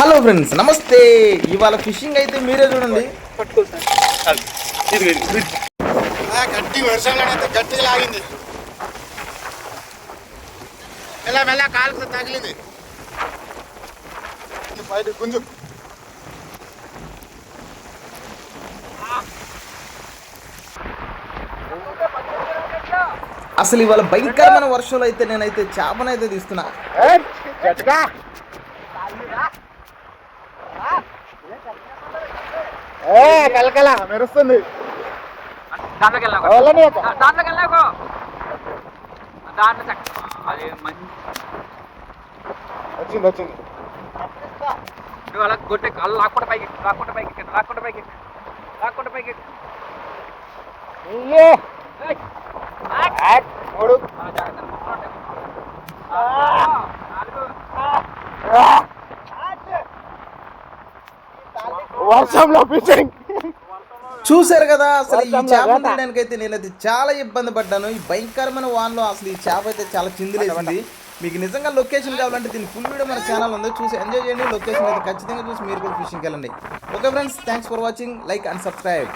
Hello friends, నమస్తే. ఇవాళ fishing అయితే మీరే చూడండి. గట్టి వర్షంలో గట్టిగా లాగింది. మెల్ల మెల్ల కాలుకు తగిలింది. బయట గుంజు. అసలు ఇవాళ భయంకరమైన వర్షంలో అయితే నేనైతే చేపనైతే తీస్తున్నా. కలకల మెరుస్తుంది. వచ్చింది వచ్చింది. గొట్టె కాళ్ళు లాక్కుండా పైకి లాక్కుండా పైకి లాక్కుండా పైకి లాక్కుండా పైకి మూడు వర్షంలో ఫిషింగ్ చూశారు కదా. అసలు ఈ చేప తీయడానికైతే నేనైతే చాలా ఇబ్బంది పడ్డాను. ఈ భయంకరమైన వాన్లో అసలు ఈ చేప అయితే చాలా చిందులేసింది. మీకు నిజంగా లొకేషన్ కావాలంటే దీని ఫుల్ వీడియో మన ఛానల్ ఉంది, చూసి ఎంజాయ్ చేయండి. లొకేషన్ అయితే ఖచ్చితంగా చూసి మీరు కూడా ఫిషింగ్కి వెళ్ళండి. Okay friends, thanks for watching. Like and subscribe.